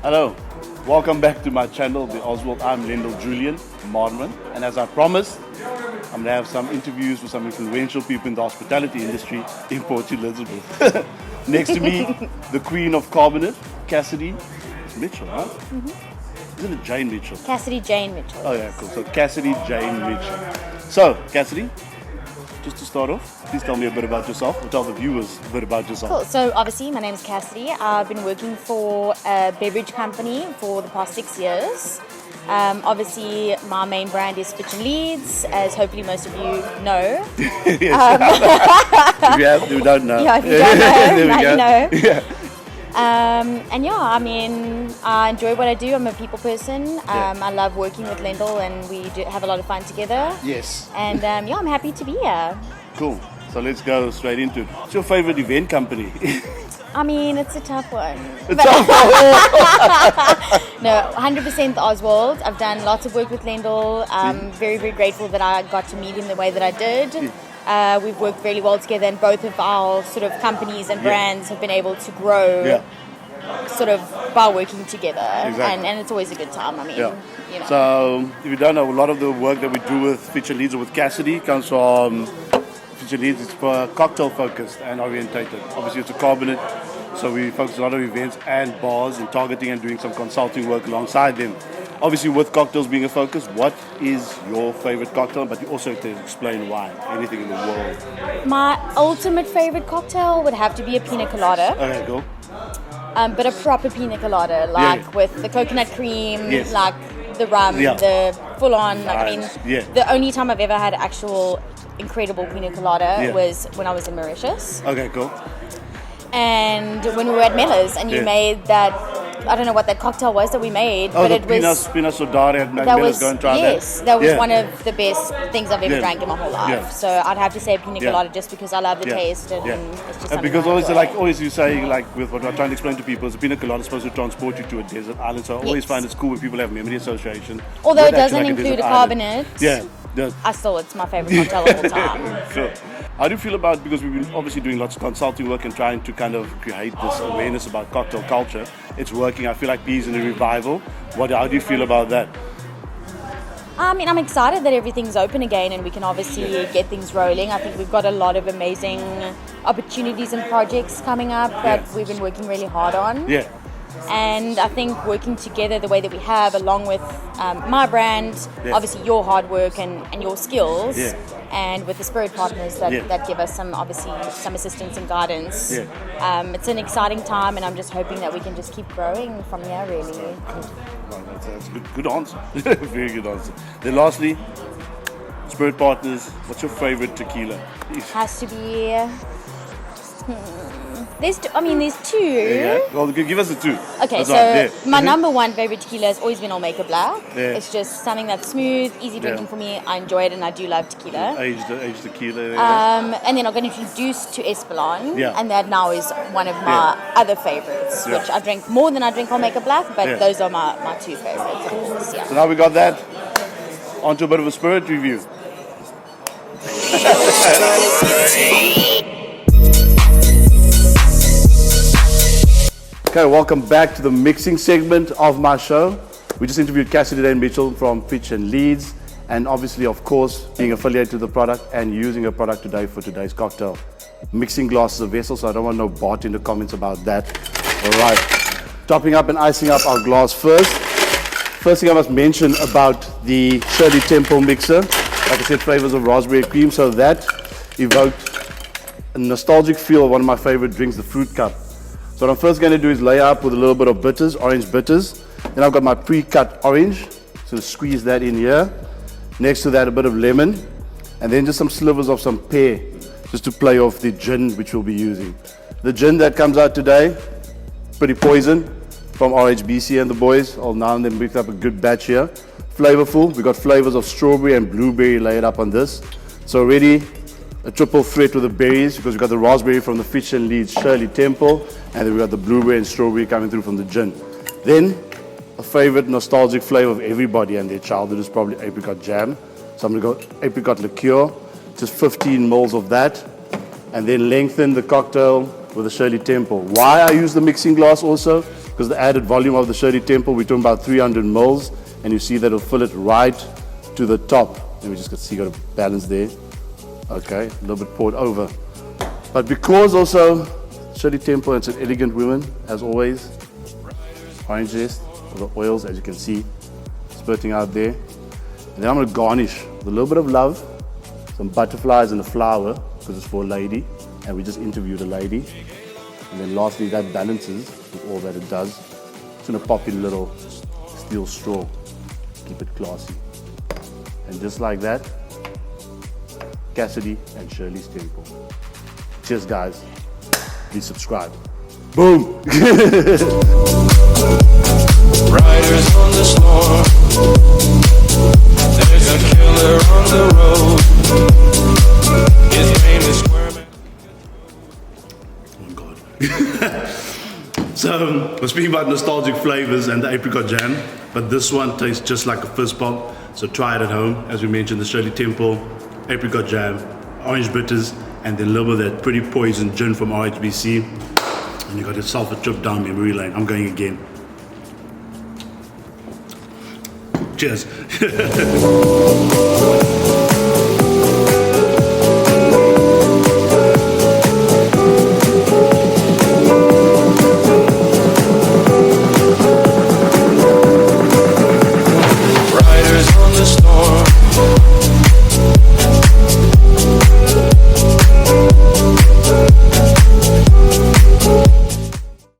Hello, welcome back to my channel, The Oswald. I'm Lendl Julian Marman, and as I promised, I'm going to have some interviews with some influential people in the hospitality industry in Port Elizabeth. Next to me, the queen of carbonate, Cassidy Mitchell, huh? Mm-hmm. Isn't it Jane Mitchell? Cassidy Jane Mitchell. Oh yeah, cool. So Cassidy Jane Mitchell. So, Cassidy, just to start off, please tell me a bit about yourself, or tell the viewers a bit about yourself. Cool. So obviously my name is Cassidy. I've been working for a beverage company for the past 6 years. Obviously my main brand is Fitch and Leeds, as hopefully most of you know. If you don't know. Yeah, if you don't know, now you know. Yeah. And yeah, I mean, I enjoy what I do. I'm a people person. I love working with Lendl, and we do have a lot of fun together. Yes. And yeah, I'm happy to be here. Cool. So let's go straight into it. What's your favorite event company? I mean, it's a tough one. It's tough one. No, 100% the Oswald. I've done lots of work with Lendl. I'm very, very grateful that I got to meet him the way that I did. We've worked really well together, and both of our sort of companies and brands have been able to grow sort of by working together. Exactly. And it's always a good time. I mean, you know. So, if you don't know, a lot of the work that we do with Fitch and Leeds or with Cassidy comes from Fitch and Leeds. It's cocktail focused and orientated. Obviously, it's a carbonate, so we focus a lot of events and bars and targeting and doing some consulting work alongside them. Obviously, with cocktails being a focus, what is your favorite cocktail? But you also have to explain why. Anything in the world. My ultimate favorite cocktail would have to be a pina colada. Okay, cool. But a proper pina colada, like with the coconut cream, like the rum, the full-on. Like, I mean, the only time I've ever had actual incredible pina colada was when I was in Mauritius. Okay, cool. And when we were at Mellors, and you made that, I don't know what that cocktail was that we made, but it was Pina Sodara at Mellors. Go and try that. That was one of the best things I've ever drank in my whole life. So I'd have to say pina colada just because I love the taste, and it's just something because I always you say, like with what I'm trying to explain to people, is the pina colada is supposed to transport you to a desert island. So I always find it's cool when people have memory association. Although it doesn't include a carbonate. It's my favorite cocktail of all time. Sure. How do you feel about, because we've been obviously doing lots of consulting work and trying to kind of create this awareness about cocktail culture. It's working. I feel like bees in a revival. How do you feel about that? I mean, I'm excited that everything's open again and we can obviously get things rolling. I think we've got a lot of amazing opportunities and projects coming up that we've been working really hard on. Yeah. And I think working together the way that we have, along with my brand, obviously your hard work and your skills, and with the Spirit partners that give us some assistance and guidance. It's an exciting time, and I'm just hoping that we can just keep growing from here, really. Well, that's a good answer. Very good answer. Then lastly, Spirit partners, what's your favorite tequila? Has to be... There's two. Yeah. Well, give us the two. Okay, so my number one favorite tequila has always been Olmeca Black. It's just something that's smooth, easy drinking for me. I enjoy it, and I do love tequila. Aged tequila. And then I got introduced to Espolòn, and that now is one of my other favorites, which I drink more than I drink Olmeca Black, but those are my two favorites, of course. Yeah. So now we got that. On to a bit of a Spirit review. Okay, welcome back to the mixing segment of my show. We just interviewed Cassidy Jane Mitchell from Fitch and Leeds, and obviously, of course, being affiliated with the product and using a product today for today's cocktail. Mixing glass is a vessel, so I don't want no bot in the comments about that. All right, topping up and icing up our glass first. First thing I must mention about the Shirley Temple mixer, like I said, flavors of raspberry cream, so that evoked a nostalgic feel of one of my favorite drinks, the fruit cup. So what I'm first going to do is layer up with a little bit of bitters, orange bitters. Then I've got my pre-cut orange, so squeeze that in here. Next to that, a bit of lemon, and then just some slivers of some pear, just to play off the gin which we'll be using. The gin that comes out today, pretty poison, from RHBC and the boys. All now and then picked up a good batch here. Flavorful. We got flavors of strawberry and blueberry layered up on this. So already a triple threat with the berries, because we've got the raspberry from the Fitch and Leeds Shirley Temple, and then we've got the blueberry and strawberry coming through from the gin. Then, a favorite nostalgic flavor of everybody and their childhood is probably apricot jam. So I'm going to go apricot liqueur, just 15 ml of that, and then lengthen the cocktail with the Shirley Temple. Why I use the mixing glass also? Because because the added volume of the Shirley Temple, we're talking about 300 mils, and you see that it'll fill it right to the top. And we just got a balance there. Okay, a little bit poured over. But because also Shirley Temple, it's an elegant woman, as always. Orange zest, the oils, as you can see, spurting out there. And then I'm going to garnish with a little bit of love, some butterflies and a flower, because it's for a lady, and we just interviewed a lady. And then lastly, that balances with all that it does. It's going to pop in a little steel straw, keep it classy. And just like that, Cassidy and Shirley's Temple. Cheers, guys. Please subscribe. Boom! Riders on the storm. There's a killer on the road. His name is Squareman. Oh God. So, we're speaking about nostalgic flavors and the apricot jam, but this one tastes just like a fizz pop. So try it at home. As we mentioned, the Shirley Temple, apricot jam, orange bitters, and then a little bit of that pretty poison gin from RHBC. And you got yourself a trip down memory lane. I'm going again. Cheers.